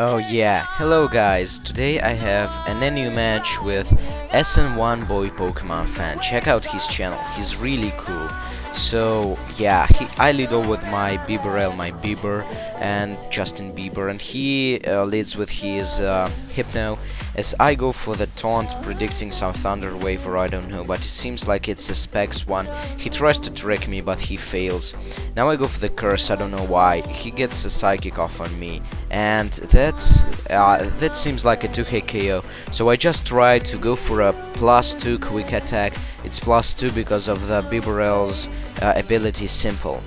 Oh yeah, hello guys, today I have an new match with Sn1boypokemonfan. Check out his channel, he's really cool. So yeah, I lead all with my Bieber and Justin Bieber, and he leads with his Hypno, as I go for the taunt, predicting some Thunder Wave or I don't know, but it seems like it's a Specs one. He tries to trick me, but he fails. Now I go for the Curse, I don't know why. He gets a Psychic off on me, and that seems like a 2K KO. So I just try to go for a +2 quick attack. It's +2 because of the Bibarel's ability Simple.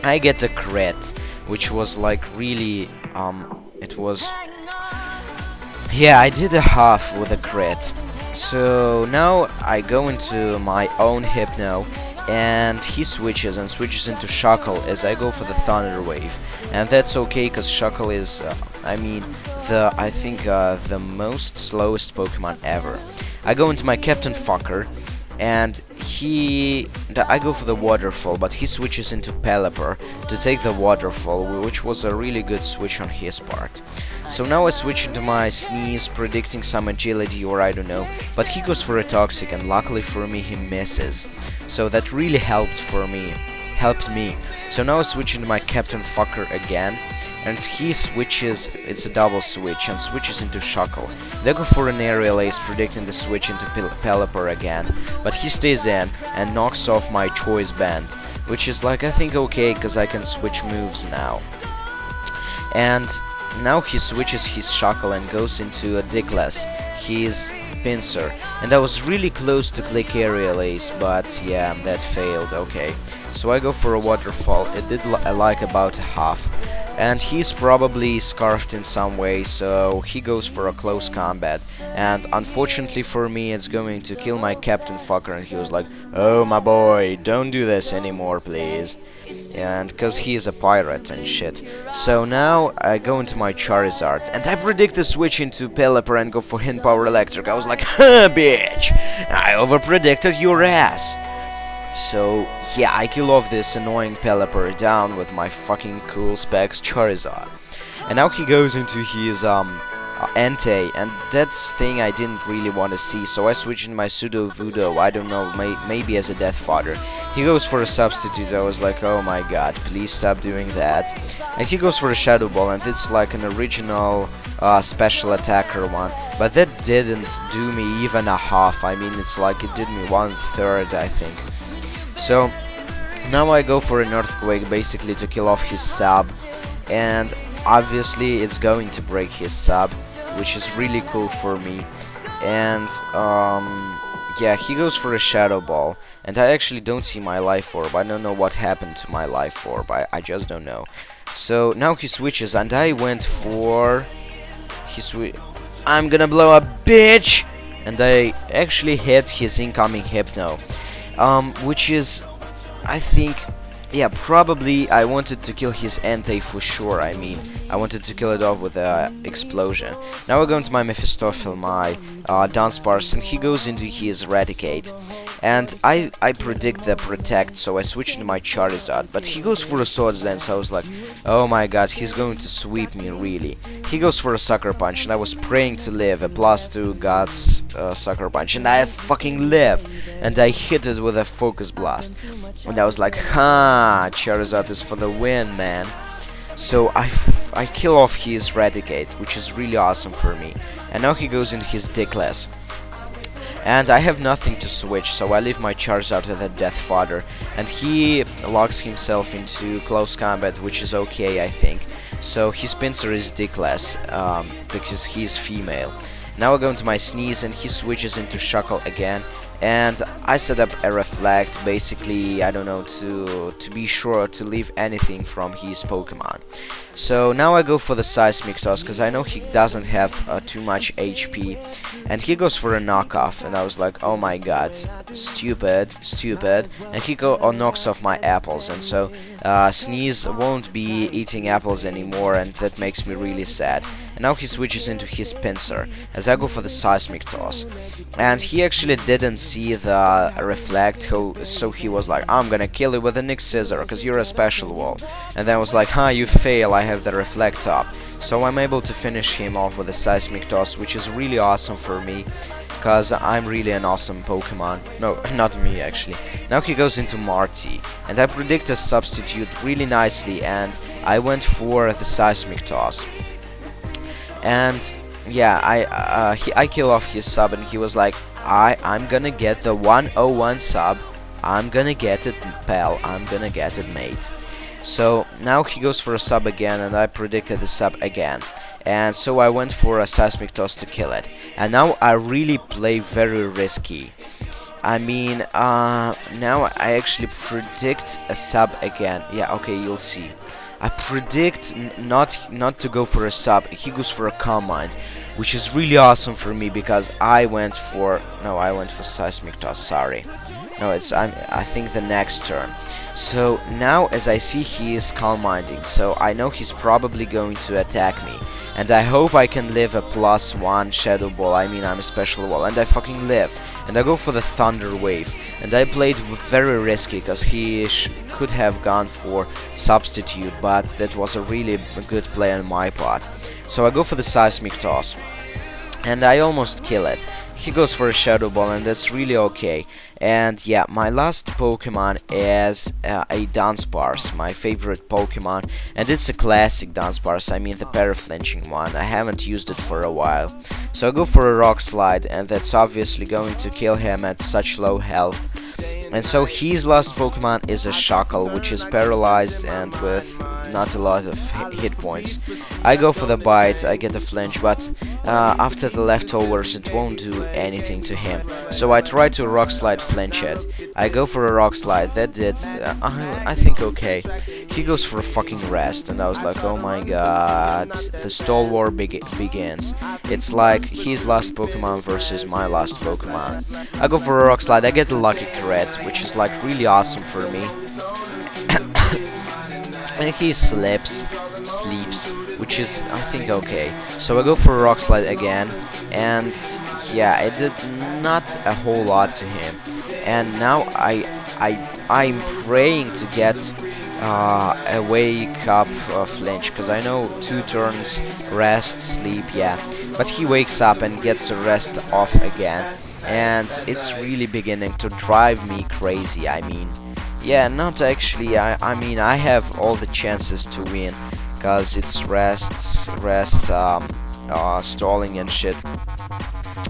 I get a crit, which was like really it was, yeah, I did a half with a crit. So now I go into my own Hypno, and he switches into Shuckle as I go for the Thunder Wave, and that's okay because Shuckle is I think the most slowest Pokemon ever. I go into my Captain Fucker, and I go for the Waterfall, but he switches into Pelipper to take the Waterfall, which was a really good switch on his part. So now I switch into my Sneeze, predicting some agility or I don't know, but he goes for a Toxic, and luckily for me he misses. So that really helped me. So now I switch into my Captain Fucker again, and he switches, it's a double switch, and switches into Shuckle. They go for an Aerial Ace, predicting the switch into Pelipper again, but he stays in and knocks off my Choice Band, which is like, I think okay, because I can switch moves now. And now he switches his Shuckle and goes into a Dickless, his Pinsir, and I was really close to click Aerial Ace, but yeah, that failed, okay. So I go for a Waterfall, it did like about a half, and he's probably scarfed in some way, so he goes for a close combat, and unfortunately for me it's going to kill my Captain Fucker, and he was like, "Oh my boy, don't do this anymore please," and cause he is a pirate and shit. So now I go into my Charizard, and I predict the switch into Pelipper and go for Hint Power Electric. I was like, "Huh, bitch, I overpredicted your ass." So yeah, I kill off this annoying Pelipper down with my fucking cool specs Charizard. And now he goes into his Entei, and that's thing I didn't really want to see, so I switch in my Pseudo Voodoo, I don't know, maybe as a Death Fodder. He goes for a Substitute, I was like, oh my god, please stop doing that. And he goes for a Shadow Ball, and it's like an original special attacker one, but that didn't do me even a half. I mean, it's like it did me 1/3, I think. So now I go for an Earthquake, basically to kill off his sub, and obviously it's going to break his sub, which is really cool for me. And yeah, he goes for a Shadow Ball, and I actually don't see my Life Orb. I don't know what happened to my Life Orb, I just don't know. So now he switches, and I went for I'm gonna blow up, bitch, and I actually hit his incoming Hypno, which is, I think, yeah, probably I wanted to kill his Entei for sure. I mean, I wanted to kill it off with an explosion. Now we're going to my Mefestofelus, my Dunseparce, and he goes into his Raticate. And I predict the Protect, so I switch into my Charizard, but he goes for a Swords Dance. I was like, oh my god, he's going to sweep me, really. He goes for a Sucker Punch, and I was praying to live, a +2 Guts Sucker Punch, and I fucking lived, and I hit it with a Focus Blast. And I was like, ha, Charizard is for the win, man. So I kill off his Raticate, which is really awesome for me. And now he goes into his Dickless. And I have nothing to switch, so I leave my Charizard at the Death Fodder, and he locks himself into close combat, which is okay, I think. So his Pinsir is Dickless, because he's female. Now I go into my Sneeze, and he switches into Shuckle again, and I set up a Reflect, basically, I don't know, to be sure to leave anything from his Pokemon. So now I go for the Seismic Toss, because I know he doesn't have too much HP, and he goes for a knockoff, and I was like, oh my god, stupid, and he knocks off my apples, and so Sneeze won't be eating apples anymore, and that makes me really sad. And now he switches into his Pinsir, as I go for the Seismic Toss, and he actually didn't see the Reflect, so he was like, I'm gonna kill you with a Nyx Scissor, because you're a special wall. And then I was like, huh, you fail, I have the Reflect up. So I'm able to finish him off with a Seismic Toss, which is really awesome for me, because I'm really an awesome Pokemon. No, not me actually. Now he goes into Marty, and I predict a substitute really nicely, and I went for the Seismic Toss. And yeah, I kill off his sub, and he was like, I'm gonna get the 101 sub. I'm gonna get it, pal. I'm gonna get it, mate. So now he goes for a sub again, and I predicted the sub again. And so I went for a Seismic Toss to kill it. And now I really play very risky. I mean, now I actually predict a sub again. Yeah, okay, you'll see. I predict not to go for a sub. He goes for a Calm Mind, which is really awesome for me because I went for Seismic Toss. Sorry, no, I think the next turn. So now, as I see, he is Calm Minding, so I know he's probably going to attack me, and I hope I can live a +1 Shadow Ball. I mean, I'm a Special Wall, and I fucking live. And I go for the Thunder Wave, and I played very risky because he could have gone for Substitute, but that was a really good play on my part. So I go for the Seismic Toss, and I almost kill it. He goes for a Shadow Ball, and that's really okay. And yeah, my last Pokemon is a Dunseparce, my favorite Pokemon, and it's a classic Dunseparce, I mean the Paraflinching one. I haven't used it for a while. So I go for a Rock Slide, and that's obviously going to kill him at such low health. And so his last Pokemon is a Shuckle, which is paralyzed and with not a lot of hit points. I go for the Bite, I get a flinch, but after the leftovers it won't do anything to him. So I try to Rock Slide flinch it. I go for a Rock Slide, that did, I think okay. He goes for a fucking Rest, and I was like, oh my god, the Stall War begins. It's like his last Pokemon versus my last Pokemon. I go for a Rock Slide, I get a Lucky Crit, which is like really awesome for me. And he sleeps, which is, I think, okay. So I go for a Rock Slide again, and yeah, it did not a whole lot to him. And now I'm praying to get a wake up flinch, because I know 2 turns, rest, sleep, yeah. But he wakes up and gets a rest off again, and it's really beginning to drive me crazy. I mean, yeah, not actually, I mean, I have all the chances to win, because it's rest, stalling and shit.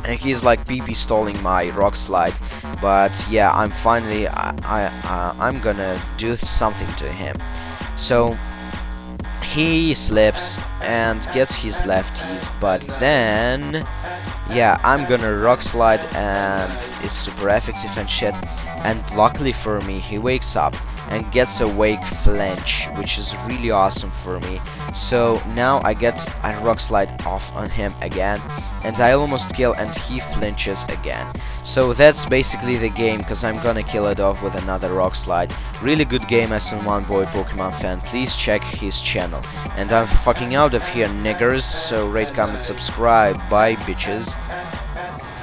And he's like BB stalling my Rock Slide, but yeah, I'm finally, I'm gonna do something to him. So he slips and gets his lefties, but then yeah, I'm gonna Rock Slide, and it's super effective and shit. And luckily for me, he wakes up and gets a Wake Flinch, which is really awesome for me. So now I get a Rock Slide off on him again, and I almost kill, and he flinches again. So that's basically the game, because I'm gonna kill it off with another Rock Slide. Really good game, Sn1boypokemonfan. Please check his channel. And I'm fucking out of here, niggers. So rate, comment, subscribe. Bye, bitches.